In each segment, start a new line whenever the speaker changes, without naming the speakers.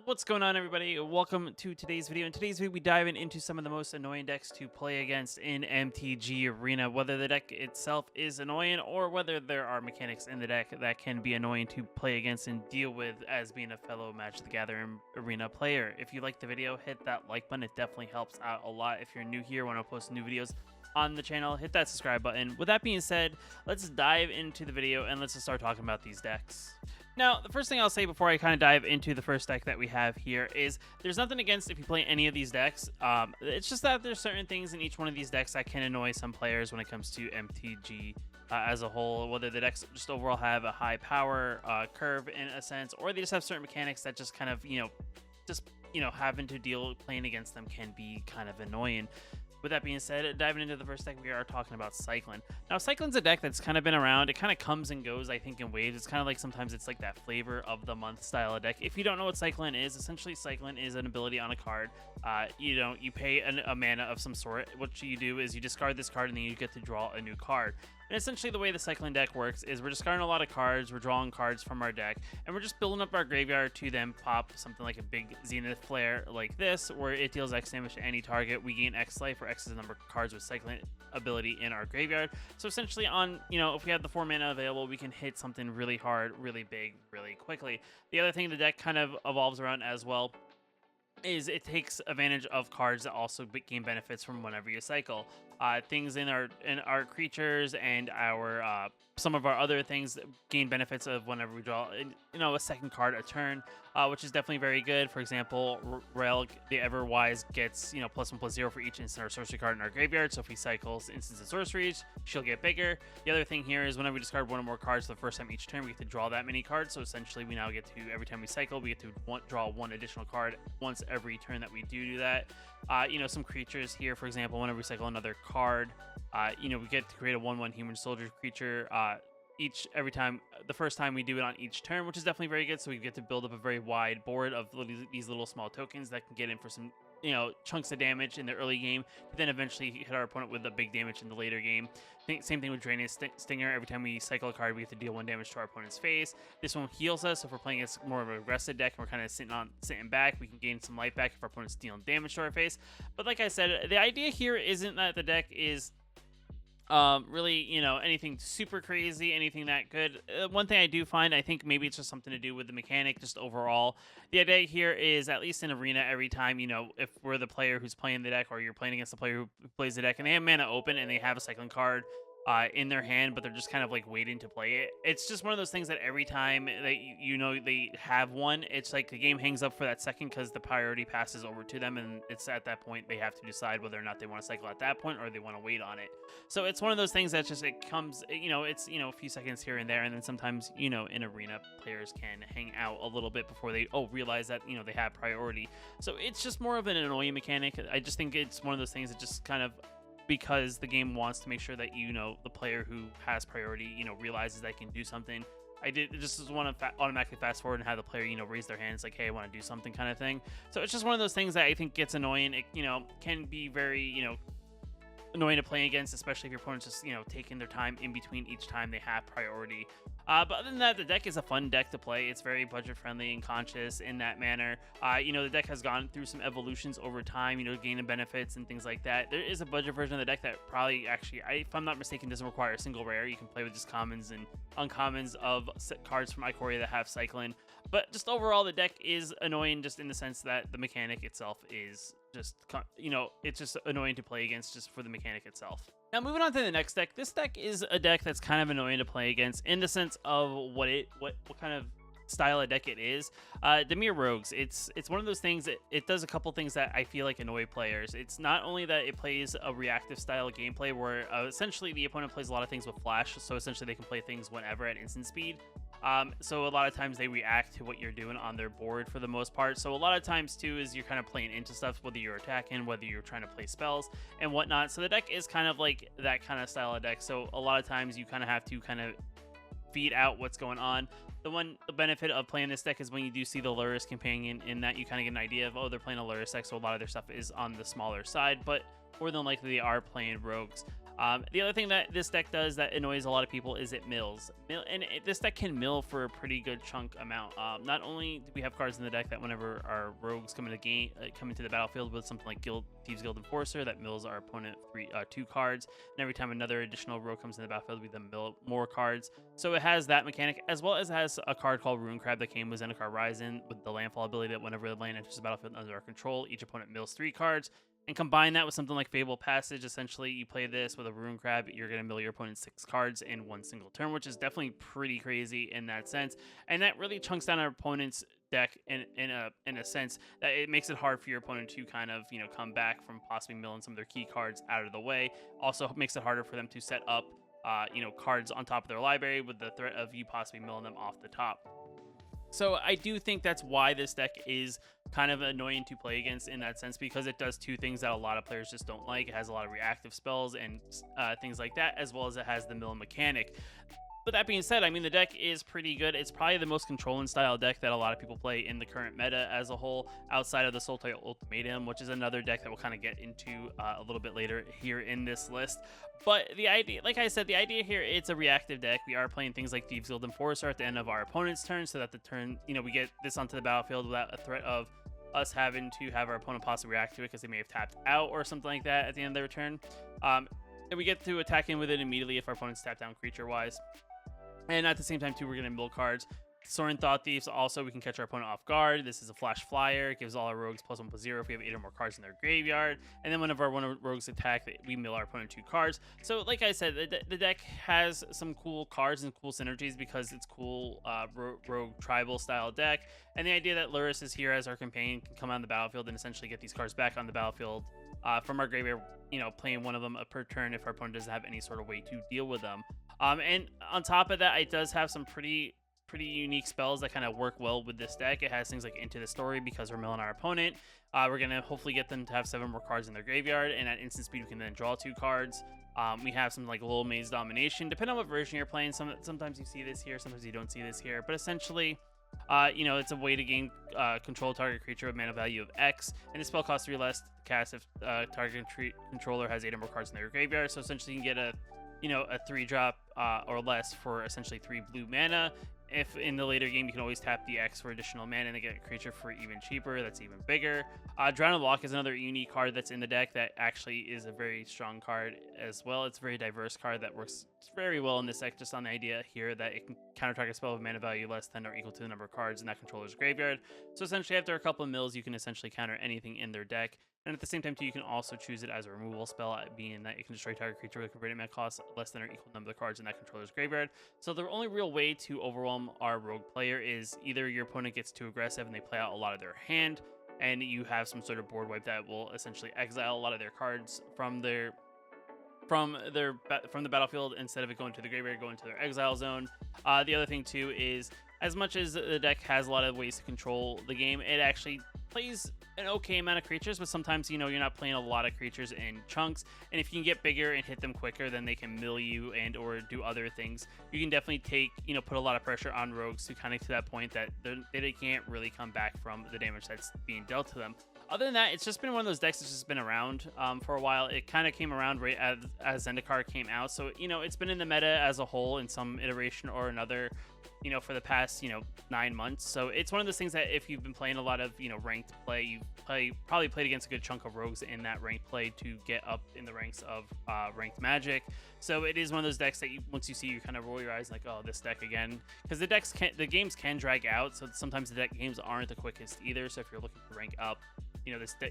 What's going on, everybody? Welcome to today's video. In today's video, we dive into some of the most annoying decks to play against in MTG Arena, whether the deck itself is annoying or whether there are mechanics in the deck that can be annoying to play against and deal with as being a fellow Magic the Gathering Arena player. If you like the video, hit that like button. It definitely helps out a lot. If you're new here, want to post new videos on the channel, hit that subscribe button. With that being said, let's dive into the video and let's just start talking about these decks. Now, the first thing I'll say before I kind of dive into the first deck that we have here is there's nothing against if you play any of these decks. It's just that there's certain things in each one of these decks that can annoy some players when it comes to MTG as a whole, whether the decks just overall have a high power curve in a sense, or they just have certain mechanics that just kind of, having to deal playing against them can be kind of annoying. With that being said, diving into the first deck, we are talking about Cycling. Now, Cycling's a deck that's kind of been around. It kind of comes and goes, I think, in waves. It's kind of like sometimes it's like that flavor of the month style of deck. If you don't know what Cycling is, essentially Cycling is an ability on a card. You pay a mana of some sort. What you do is you discard this card and then you get to draw a new card. And essentially the way the Cycling deck works is we're discarding a lot of cards, we're drawing cards from our deck, and we're just building up our graveyard to then pop something like a big Zenith Flare like this, where it deals X damage to any target. We gain X life, or X is the number of cards with Cycling ability in our graveyard. So essentially if we have the 4 mana available, we can hit something really hard, really big, really quickly. The other thing the deck kind of evolves around as well is it takes advantage of cards that also gain benefits from whenever you cycle. Things in our creatures and our some of our other things that gain benefits of whenever we draw a second card a turn, which is definitely very good. For example, Relg the Everwise gets +1/+0 for each instant or sorcery card in our graveyard. So if we cycle instants and sorceries, she'll get bigger. The other thing here is whenever we discard one or more cards for the first time each turn, we get to draw that many cards. So essentially, we now get to, every time we cycle, we get to draw one additional card once every turn that we do that. Some creatures here, for example, whenever we cycle another card, we get to create a 1/1 human soldier creature every time, the first time we do it on each turn, which is definitely very good. So we get to build up a very wide board of these little small tokens that can get in for some chunks of damage in the early game, then eventually hit our opponent with a big damage in the later game. Same thing with Draining Stinger. Every time we cycle a card, we get to deal 1 damage to our opponent's face. This one heals us, so if we're playing against more of an aggressive deck and we're kind of sitting back, we can gain some life back if our opponent's dealing damage to our face. But like I said, the idea here isn't that the deck is really anything super crazy, anything that good. One thing I do find, I think maybe it's just something to do with the mechanic, just overall. The idea here is, at least in Arena, every time if we're the player who's playing the deck, or you're playing against the player who plays the deck and they have mana open and they have a Cycling card in their hand, but they're just kind of like waiting to play it. It's just one of those things that every time they have one, it's like the game hangs up for that second because the priority passes over to them, and it's at that point they have to decide whether or not they want to cycle at that point or they want to wait on it. So it's one of those things that just, it comes, it's a few seconds here and there, and then sometimes in Arena, players can hang out a little bit before they realize that they have priority. So it's just more of an annoying mechanic. I just think it's one of those things that just kind of, because the game wants to make sure that the player who has priority realizes they can do something. I just want to automatically fast forward and have the player raise their hands like, hey, I want to do something, kind of thing. So it's just one of those things that I think gets annoying. It can be very annoying to play against, especially if your opponent's just taking their time in between each time they have priority. But other than that, the deck is a fun deck to play. It's very budget friendly and conscious in that manner. The deck has gone through some evolutions over time, gaining benefits and things like that. There is a budget version of the deck that probably actually, if I'm not mistaken, doesn't require a single rare. You can play with just commons and uncommons of cards from Ikoria that have Cycling. But just overall, the deck is annoying just in the sense that the mechanic itself is just, it's just annoying to play against just for the mechanic itself. Now, moving on to the next deck. This deck is a deck that's kind of annoying to play against in the sense of what kind of style of deck it is. Dimir Rogues. It's one of those things that it does a couple things that I feel like annoy players. It's not only that it plays a reactive style of gameplay where essentially the opponent plays a lot of things with flash, so essentially they can play things whenever at instant speed. So a lot of times they react to what you're doing on their board for the most part. So a lot of times too is you're kind of playing into stuff, whether you're attacking, whether you're trying to play spells and whatnot. So the deck is kind of like that kind of style of deck. So a lot of times you kind of have to kind of feed out what's going on. The benefit of playing this deck is when you do see the Lurrus companion, in that you kind of get an idea of, oh, they're playing a Lurrus deck, so a lot of their stuff is on the smaller side, but more than likely they are playing rogues. The other thing that this deck does that annoys a lot of people is it mills. This deck can mill for a pretty good chunk amount. Not only do we have cards in the deck that whenever our rogues come into the battlefield with something like Thieves Guild Enforcer, that mills our opponent 2 cards, and every time another additional rogue comes in the battlefield, we then mill more cards. So it has that mechanic, as well as it has a card called Ruin Crab that came with Zendikar Ryzen with the landfall ability that whenever the land enters the battlefield under our control, each opponent mills 3 cards. And combine that with something like Fable Passage. Essentially, you play this with a Ruin Crab, you're going to mill your opponent 6 cards in one single turn, which is definitely pretty crazy in that sense. And that really chunks down our opponent's deck in a sense that it makes it hard for your opponent to kind of, come back from possibly milling some of their key cards out of the way. Also makes it harder for them to set up, cards on top of their library with the threat of you possibly milling them off the top. So I do think that's why this deck is kind of annoying to play against in that sense, because it does 2 things that a lot of players just don't like. It has a lot of reactive spells and things like that, as well as it has the mill mechanic. But that being said, I mean, the deck is pretty good. It's probably the most controlling style deck that a lot of people play in the current meta as a whole, outside of the Sultai Ulitimatum, which is another deck that we'll kind of get into a little bit later here in this list. But the idea, like I said, the idea here, it's a reactive deck. We are playing things like Thieves Guild Enforcer at the end of our opponent's turn, so that the turn, we get this onto the battlefield without a threat of us having to have our opponent possibly react to it because they may have tapped out or something like that at the end of their turn. And we get to attack in with it immediately if our opponent's tapped down creature-wise. And at the same time, too, we're going to mill cards. Soaring Thought Thieves, also, we can catch our opponent off guard. This is a flash flyer. It gives all our rogues +1/+0 if we have 8 or more cards in their graveyard. And then whenever one of our rogues attack, we mill our opponent 2 cards. So, like I said, the deck has some cool cards and cool synergies because it's cool rogue tribal style deck. And the idea that Lurrus is here as our companion can come on the battlefield and essentially get these cards back on the battlefield from our graveyard, playing one of them per turn if our opponent doesn't have any sort of way to deal with them. And on top of that, it does have some pretty unique spells that kind of work well with this deck. It has things like Into the Story because we're milling our opponent. We're going to hopefully get them to have 7 more cards in their graveyard, and at instant speed we can then draw 2 cards. We have some like Little Maze Domination, depending on what version you're playing. Sometimes you see this here, sometimes you don't see this here, but essentially it's a way to gain control target creature with mana value of X, and the spell costs 3 less to cast if target controller has 8 or more cards in their graveyard. So essentially you can get a 3-drop or less for essentially 3 blue mana. If in the later game, you can always tap the X for additional mana and get a creature for even cheaper. That's even bigger. Drown of Lock is another unique card that's in the deck that actually is a very strong card as well. It's a very diverse card that works very well in this deck, just on the idea here that it can counter target spell with mana value less than or equal to the number of cards in that controller's graveyard. So essentially, after a couple of mills, you can essentially counter anything in their deck. And at the same time, too, you can also choose it as a removal spell, being that it can destroy target creature with a converted mana cost less than or equal number of cards in that controller's graveyard. So the only real way to overwhelm our rogue player is either your opponent gets too aggressive and they play out a lot of their hand, and you have some sort of board wipe that will essentially exile a lot of their cards from the battlefield instead of it going to the graveyard, going to their exile zone. The other thing too is, as much as the deck has a lot of ways to control the game, it actually plays an okay amount of creatures, but sometimes you're not playing a lot of creatures in chunks, and if you can get bigger and hit them quicker, then they can mill you and or do other things. You can definitely put a lot of pressure on rogues to kind of to that point that they can't really come back from the damage that's being dealt to them. Other than that, it's just been one of those decks that's just been around for a while. It kind of came around right as Zendikar came out, so it's been in the meta as a whole in some iteration or another, for the past 9 months. So it's one of those things that if you've been playing a lot of ranked play, you've probably played against a good chunk of rogues in that ranked play to get up in the ranks of ranked Magic. So it is one of those decks that once you see, you kind of roll your eyes like, oh, this deck again, because the games can drag out. So sometimes the games aren't the quickest either. So if you're looking to rank up,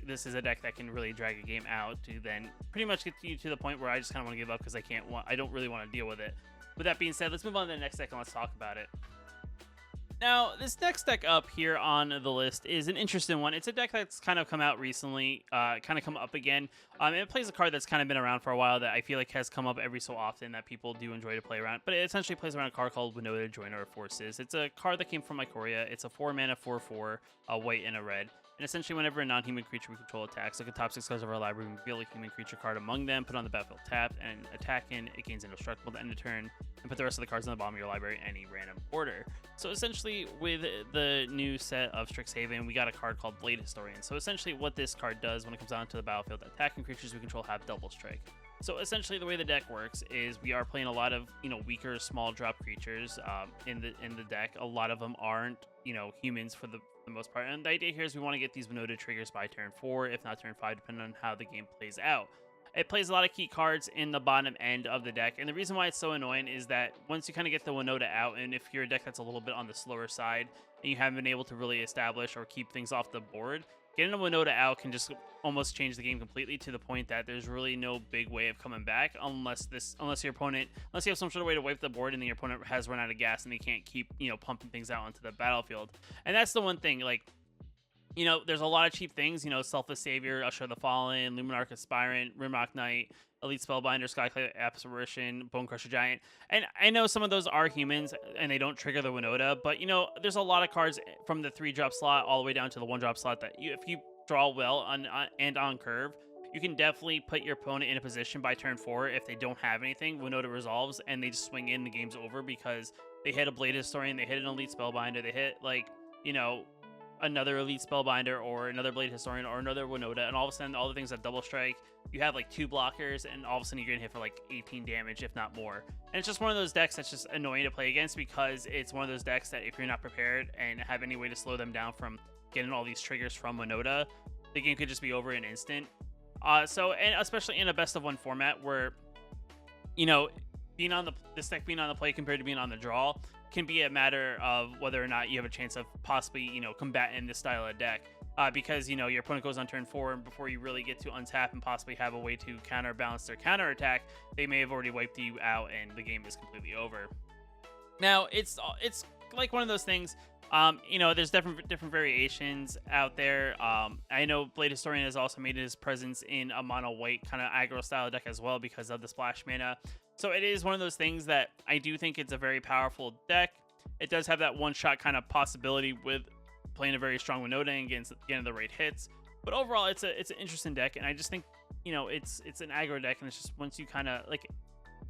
this is a deck that can really drag a game out to then pretty much get you to the point where I just kind of want to give up because I don't really want to deal with it. With that being said, let's move on to the next deck and let's talk about it. Now, this next deck up here on the list is an interesting one. It's a deck that's kind of come out recently, kind of come up again. And it plays a card that's kind of been around for a while that I feel like has come up every so often that people do enjoy to play around. But it essentially plays around a card called Winota, Joiner of Forces. It's a card that came from Ikoria. It's a 4-mana 4/4, a white and a red. And essentially, whenever a non-human creature we control attacks, look at top 6 cards of our library, reveal a human creature card among them, put on the battlefield tapped, and attack in, it gains indestructible at the end of turn, and put the rest of the cards on the bottom of your library in any random order. So essentially, with the new set of Strixhaven, we got a card called Blade Historian. So essentially, what this card does when it comes onto the battlefield, attacking creatures we control have double strike. So essentially, the way the deck works is we are playing a lot of weaker small drop creatures in the deck. A lot of them aren't humans for the most part, and the idea here is we want to get these Winota triggers by turn 4, if not turn 5, depending on how the game plays out. It plays a lot of key cards in the bottom end of the deck, and the reason why it's so annoying is that once you kind of get the Winota out, and if you're a deck that's a little bit on the slower side and you haven't been able to really establish or keep things off the board, getting a Winota out can just almost change the game completely, to the point that there's really no big way of coming back unless you have some sort of way to wipe the board and then your opponent has run out of gas and they can't keep pumping things out onto the battlefield. And that's the one thing, like, there's a lot of cheap things, Selfless Savior, Usher of the Fallen, Luminarch Aspirant, Rimrock Knight, Elite Spellbinder, Skyclad Apparition, Bonecrusher Giant. And I know some of those are humans and they don't trigger the Winota, but there's a lot of cards from the 3-drop slot all the way down to the 1-drop slot that if you draw well on curve, you can definitely put your opponent in a position by turn 4 if they don't have anything. Winota resolves and they just swing in, the game's over because they hit a Blade Historian, they hit an Elite Spellbinder, they hit another Elite Spellbinder or another Blade Historian or another Winota, and all of a sudden all the things that double strike, you have like 2 blockers, and all of a sudden you're gonna hit for like 18 damage, if not more. And it's just one of those decks that's just annoying to play against, because it's one of those decks that if you're not prepared and have any way to slow them down from getting all these triggers from Winota, the game could just be over in an instant. And especially in a best of 1 format where this deck being on the play compared to being on the draw can be a matter of whether or not you have a chance of possibly combating this style of deck, because your opponent goes on turn 4, and before you really get to untap and possibly have a way to counterbalance their counter attack, they may have already wiped you out and the game is completely over. Now it's like one of those things. There's different variations out there. I know Blade Historian has also made his presence in a mono white kind of aggro style deck as well because of the splash mana. So it is one of those things that I do think it's a very powerful deck. It does have that one-shot kind of possibility with playing a very strong Winota and getting the right hits. But overall, it's an interesting deck, and I just think it's an aggro deck, and it's just once you kind of like,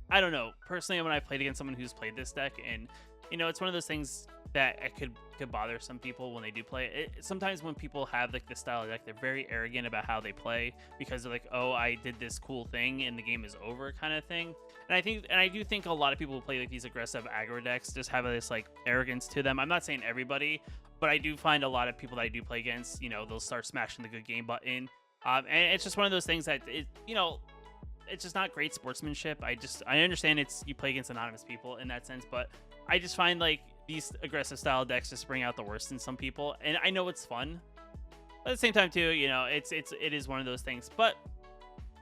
I don't know. Personally, when I played against someone who's played this deck, and it's one of those things that it could bother some people when they do play it. Sometimes when people have like this style of deck, they're very arrogant about how they play because they're like, oh, I did this cool thing and the game is over kind of thing. And I do think a lot of people who play like these aggressive aggro decks just have this like arrogance to them. I'm not saying everybody, but I do find a lot of people that I do play against, they'll start smashing the good game button. And it's just one of those things that it's just not great sportsmanship. I understand you play against anonymous people in that sense, but I just find like these aggressive style decks just bring out the worst in some people, and I know it's fun, but at the same time too, it is one of those things. But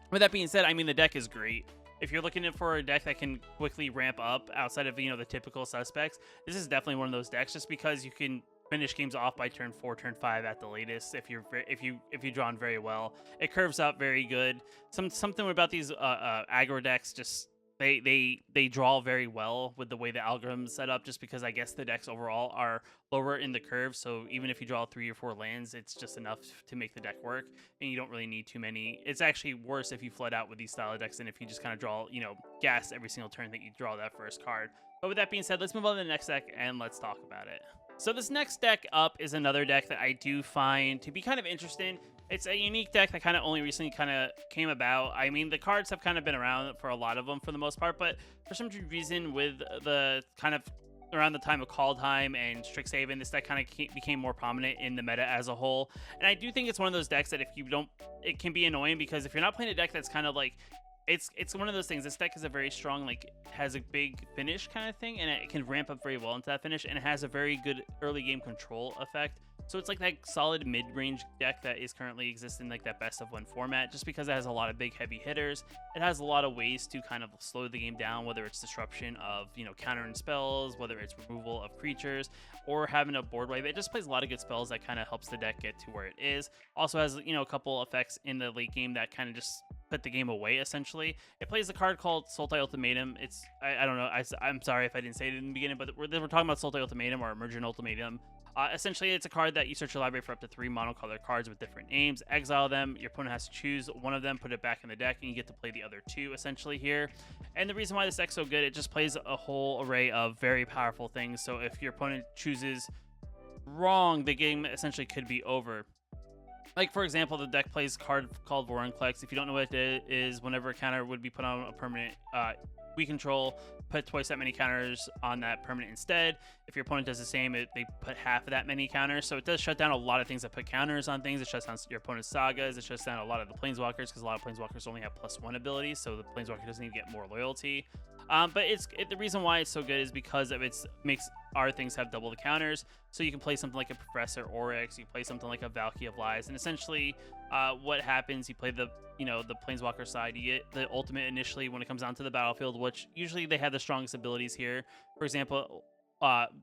with that being said, I mean, the deck is great. If you're looking for a deck that can quickly ramp up outside of the typical suspects, this is definitely one of those decks, just because you can finish games off by turn 4, turn 5 at the latest if you drawn very well. It curves up very good. Something about these aggro decks, just they draw very well with the way the algorithm's set up, just because I guess the decks overall are lower in the curve, so even if you draw 3 or 4 lands, it's just enough to make the deck work, and you don't really need too many. It's actually worse if you flood out with these style of decks than if you just kind of draw gas every single turn that you draw that first card. But with that being said, let's move on to the next deck and let's talk about it. So this next deck up is another deck that I do find to be kind of interesting. It's a unique deck that kind of only recently kind of came about. I mean, the cards have kind of been around for a lot of them for the most part, but for some reason with the kind of around the time of Kaldheim and Strixhaven, this deck kind of became more prominent in the meta as a whole. And I do think it's one of those decks that if you don't, it can be annoying, because if you're not playing a deck that's kind of like, it's one of those things. This deck is a very strong, like, has a big finish kind of thing, and it can ramp up very well into that finish, and it has a very good early game control effect. So it's like that solid mid-range deck that is currently existing, like that best of 1 format, just because it has a lot of big heavy hitters. It has a lot of ways to kind of slow the game down, whether it's disruption of countering spells, whether it's removal of creatures, or having a board wipe. It just plays a lot of good spells that kind of helps the deck get to where it is. Also has a couple effects in the late game that kind of just put the game away, essentially. It plays a card called Sultai Ulitimatum. It's I don't know, I'm sorry if I didn't say it in the beginning, but we're talking about Sultai Ulitimatum or Emergent Ultimatum. Essentially, it's a card that you search your library for up to 3 monocolor cards with different names, exile them, your opponent has to choose one of them, put it back in the deck, and you get to play the other 2, essentially, here. And the reason why this deck's so good, it just plays a whole array of very powerful things, so if your opponent chooses wrong, the game essentially could be over. Like, for example, the deck plays a card called Vorinclex. If you don't know what it is, whenever a counter would be put on a permanent, we control, put twice that many counters on that permanent instead. If your opponent does the same, they put half of that many counters. So it does shut down a lot of things that put counters on things. It shuts down your opponent's sagas. It shuts down a lot of the planeswalkers, because a lot of planeswalkers only have +1 abilities, so the planeswalker doesn't even get more loyalty. But the reason why it's so good is because of makes our things have double the counters. So you can play something like a Professor Oryx, you play something like a Valkyrie of Lies, and essentially what happens, you play the planeswalker side, you get the ultimate initially when it comes onto the battlefield, which usually they have the strongest abilities here. For example,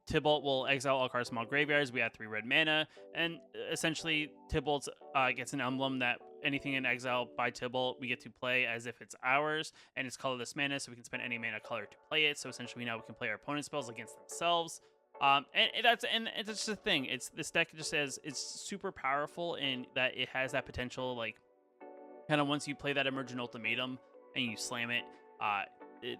Tybalt will exile all cards from all graveyards. We have 3 red mana, and essentially Tybalt gets an emblem that anything in exile by Tybalt we get to play as if it's ours, and it's colorless mana, so we can spend any mana color to play it. So essentially now we can play our opponent's spells against themselves. And that's just the thing. This deck just says it's super powerful in that it has that potential, like, kind of once you play that Emergent Ultimatum and you slam it,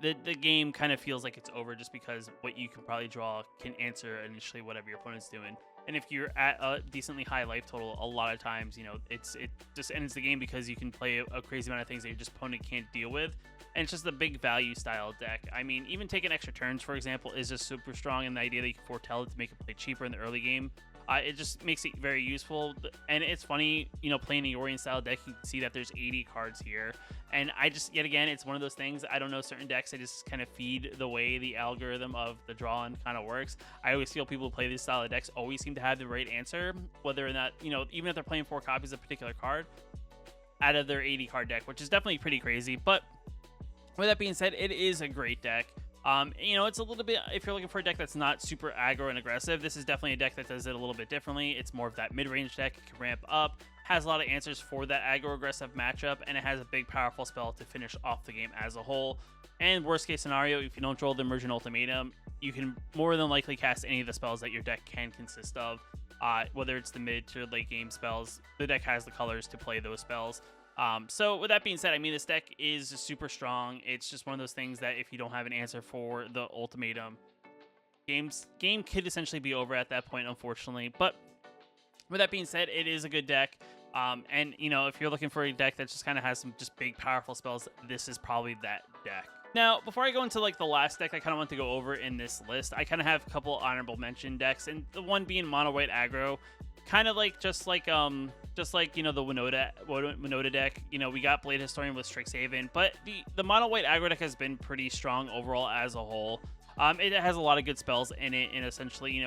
the game kind of feels like it's over, just because what you can probably draw can answer initially whatever your opponent's doing. And if you're at a decently high life total, a lot of times, it just ends the game, because you can play a crazy amount of things that your opponent can't deal with. And it's just a big value style deck. I mean, even taking extra turns, for example, is just super strong, in the idea that you can foretell it to make it play cheaper in the early game. It just makes it very useful. And it's funny, playing the Orient style deck, you can see that there's 80 cards here. And yet again, it's one of those things, I don't know, certain decks, I just kind of feed the way the algorithm of the drawing kind of works. I always feel people who play this style of decks always seem to have the right answer, whether or not, even if they're playing 4 copies of a particular card out of their 80 card deck, which is definitely pretty crazy. But with that being said, it is a great deck. It's a little bit, if you're looking for a deck that's not super aggro and aggressive, this is definitely a deck that does it a little bit differently. It's more of that mid-range deck. It can ramp up, has a lot of answers for that aggro-aggressive matchup, and it has a big, powerful spell to finish off the game as a whole. And worst case scenario, if you don't draw the Emergent Ultimatum, you can more than likely cast any of the spells that your deck can consist of. Whether it's the mid to late game spells, the deck has the colors to play those spells. So with that being said, I mean, this deck is just super strong. It's just one of those things that if you don't have an answer for the ultimatum, game could essentially be over at that point, unfortunately. But with that being said, it is a good deck. And if you're looking for a deck that just kind of has some just big, powerful spells, this is probably that deck. Now, before I go into like the last deck I kind of want to go over in this list, I kind of have a couple honorable mention decks, and the one being mono white aggro. Kind of like the Winota deck. We got Blade Historian with Strixhaven, but the mono white aggro deck has been pretty strong overall as a whole. It has a lot of good spells in it, and essentially,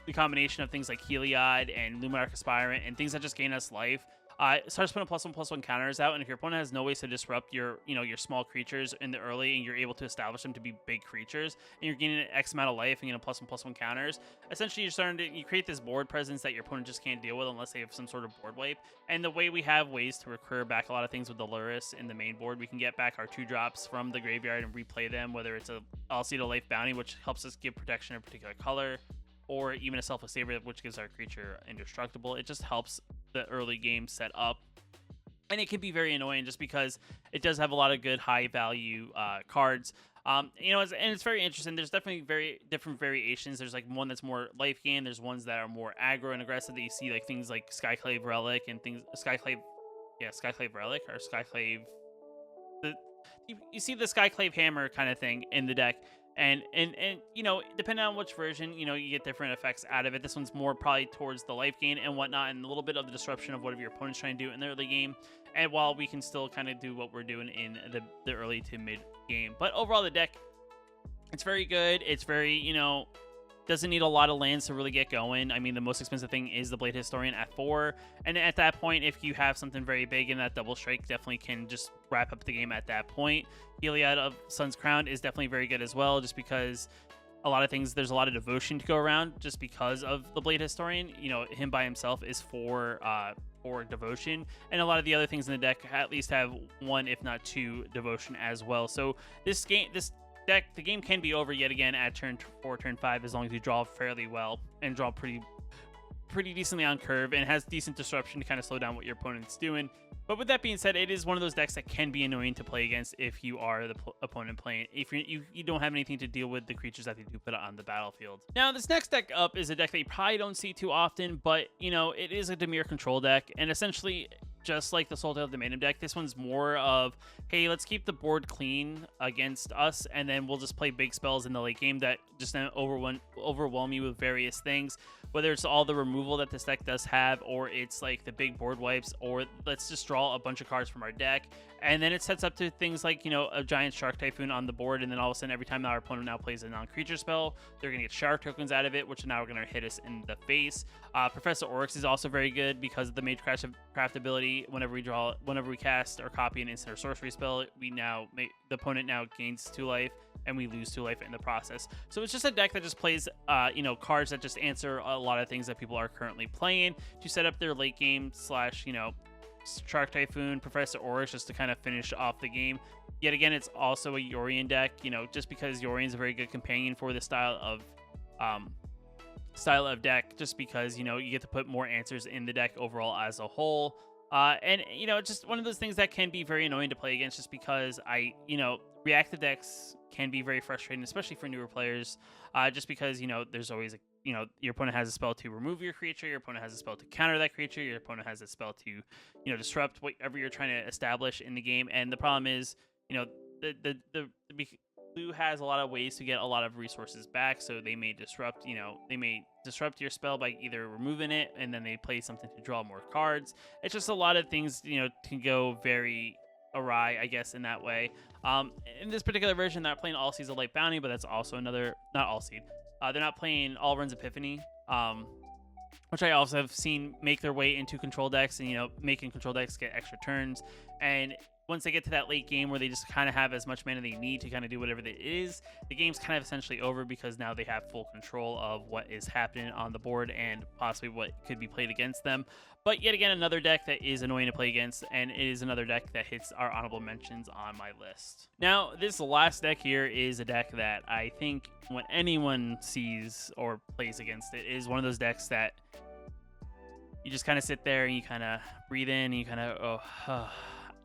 the combination of things like Heliod and Luminarch Aspirant and things that just gain us life. It starts putting +1/+1 counters out, and if your opponent has no ways to disrupt your small creatures in the early, and you're able to establish them to be big creatures, and you're gaining an X amount of life and getting +1/+1 counters, essentially you create this board presence that your opponent just can't deal with unless they have some sort of board wipe. And the way we have ways to recur back a lot of things with the Luris in the main board, we can get back our 2-drops from the graveyard and replay them, whether it's a Alcida to Life Bounty, which helps us give protection in a particular color, or even a Selfless Saber, which gives our creature indestructible. It just helps the early game set up. And it can be very annoying just because it does have a lot of good high value cards. It's very interesting. There's definitely very different variations. There's like one that's more life gain. There's ones that are more aggro and aggressive that you see, like things like Skyclave Relic and things, Skyclave Relic or Skyclave. You see the Skyclave Hammer kind of thing in the deck. And depending on which version, you get different effects out of it. This one's more probably towards the life gain and whatnot, and a little bit of the disruption of whatever your opponent's trying to do in the early game. And while we can still kind of do what we're doing in the early to mid game. But overall, the deck, it's very good. It's very, doesn't need a lot of lands to really get going. I mean, the most expensive thing is the Blade Historian at 4. And at that point, if you have something very big in that double strike, definitely can just wrap up the game at that point. Heliod of Sun's Crown is definitely very good as well, just because a lot of things, there's a lot of devotion to go around just because of the Blade Historian. Him by himself is for devotion, and a lot of the other things in the deck at least have 1, if not 2 devotion as well. So this deck, the game can be over yet again at turn 4, turn 5, as long as you draw fairly well and draw pretty pretty decently on curve and has decent disruption to kind of slow down what your opponent's doing. But with that being said, it is one of those decks that can be annoying to play against if you are the opponent playing. If you don't have anything to deal with the creatures that they do put on the battlefield. Now, this next deck up is a deck that you probably don't see too often, but, you know, it is a Dimir Control deck. And essentially, just like the Sultai Ulitimatum deck, this one's more of, hey, let's keep the board clean against us, and then we'll just play big spells in the late game that just overwhelm you with various things, whether it's all the removal that this deck does have, or it's like the big board wipes, or let's just draw a bunch of cards from our deck. And then it sets up to things like, you know, a giant Shark Typhoon on the board, and then all of a sudden, every time our opponent now plays a non-creature spell, they're going to get Shark tokens out of it, which now are going to hit us in the face. Professor Oryx is also very good because of the Magecraft ability. Whenever we cast or copy an instant or sorcery spell, the opponent now gains 2 life, and we lose 2 life in the process. So it's just a deck that just plays, you know, cards that just answer a lot of things that people are currently playing to set up their late game / you know, Shark Typhoon, Professor Oryx, just to kind of finish off the game. Yet again, it's also a Yorion deck, you know, just because Yorion's a very good companion for the style of deck, just because, you know, you get to put more answers in the deck overall as a whole. And, you know, it's just one of those things that can be very annoying to play against, just because you know, reactive decks can be very frustrating, especially for newer players, just because, you know, there's always you know, your opponent has a spell to remove your creature, your opponent has a spell to counter that creature, your opponent has a spell to, you know, disrupt whatever you're trying to establish in the game. And the problem is, you know, the blue has a lot of ways to get a lot of resources back, so they may disrupt, you know, they may disrupt your spell by either removing it, and then they play something to draw more cards. It's just a lot of things, you know, can go very awry, I guess, in that way. In this particular version, they're not playing All Seeds of Light Bounty, but that's also another, not All Seed. They're not playing All Runs Epiphany, which I also have seen make their way into control decks, and, you know, making control decks get extra turns. And once they get to that late game where they just kind of have as much mana they need to kind of do whatever it is, the game's kind of essentially over, because now they have full control of what is happening on the board and possibly what could be played against them. But yet again, another deck that is annoying to play against, and it is another deck that hits our honorable mentions on my list. Now, this last deck here is a deck that I think when anyone sees or plays against it, is one of those decks that you just kind of sit there and you kind of breathe in and you kind of, oh.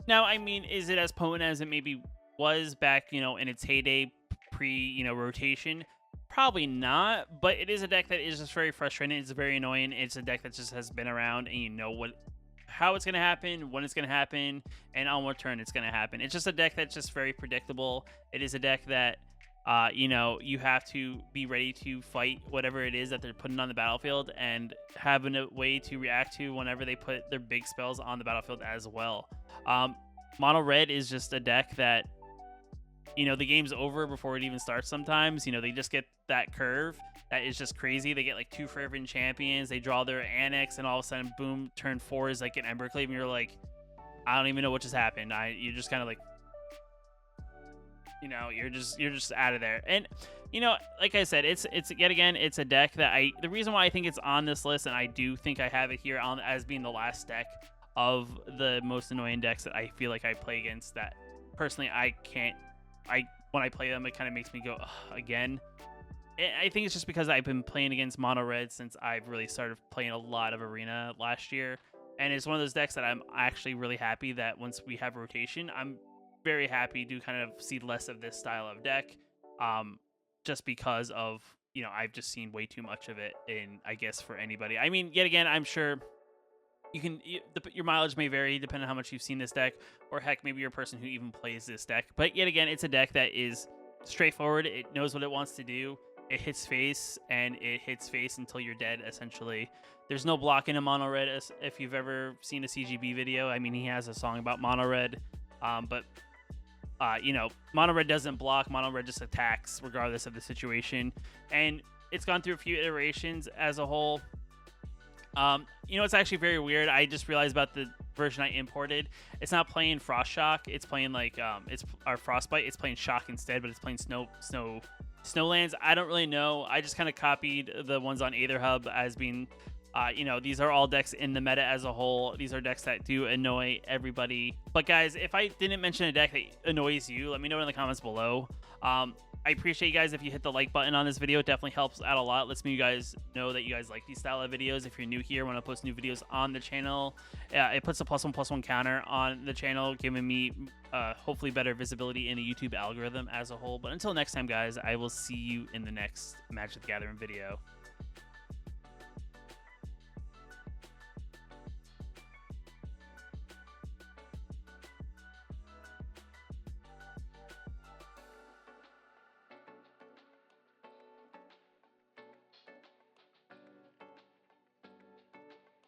Now, I mean, is it as potent as it maybe was back, you know, in its heyday pre, you know, rotation? Probably not, but it is a deck that is just very frustrating. It's very annoying. It's a deck that just has been around, and you know how it's going to happen, when it's going to happen, and on what turn it's going to happen. It's just a deck that's just very predictable. It is a deck that, you know, you have to be ready to fight whatever it is that they're putting on the battlefield, and having a way to react to whenever they put their big spells on the battlefield as well. Mono Red is just a deck that, you know, the game's over before it even starts sometimes. You know, they just get that curve that is just crazy. They get like 2 Fervent Champions, they draw their Annex, and all of a sudden, boom, turn 4 is like an Embercleave, and you're like, I don't even know what just happened. You're just kind of like, you know, you're just out of there. And, you know, like I said, it's yet again, it's a deck that the reason why I think it's on this list, and I do think I have it here on as being the last deck of the most annoying decks that I feel like I play against, that personally when I play them, it kind of makes me go, ugh, again. I think it's just because I've been playing against Mono Red since I've really started playing a lot of Arena last year. And it's one of those decks that I'm actually really happy that once we have rotation, I'm very happy to kind of see less of this style of deck. Just because of, you know, I've just seen way too much of it in, I guess, for anybody. I mean, yet again, I'm sure your mileage may vary depending on how much you've seen this deck, or heck, maybe you're a person who even plays this deck. But yet again, it's a deck that is straightforward. It knows what it wants to do. It hits face, and it hits face until you're dead, essentially. There's no blocking a Mono Red. If you've ever seen a CGB video, I mean, he has a song about Mono Red. You know, Mono Red doesn't block. Mono Red just attacks regardless of the situation. And it's gone through a few iterations as a whole. You know, it's actually very weird. I just realized about the version I imported. It's not playing Frost Shock. It's playing like it's our Frostbite. It's playing Shock instead, but it's playing Snowlands. I don't really know. I just kind of copied the ones on AetherHub as being, you know, these are all decks in the meta as a whole. These are decks that do annoy everybody. But guys, if I didn't mention a deck that annoys you, let me know in the comments below. I appreciate you guys if you hit the like button on this video. It definitely helps out a lot. Lets me you guys know that you guys like these style of videos. If you're new here, when I post new videos on the channel, it puts a +1/+1 counter on the channel, giving me hopefully better visibility in the YouTube algorithm as a whole. But until next time, guys, I will see you in the next Magic the Gathering video.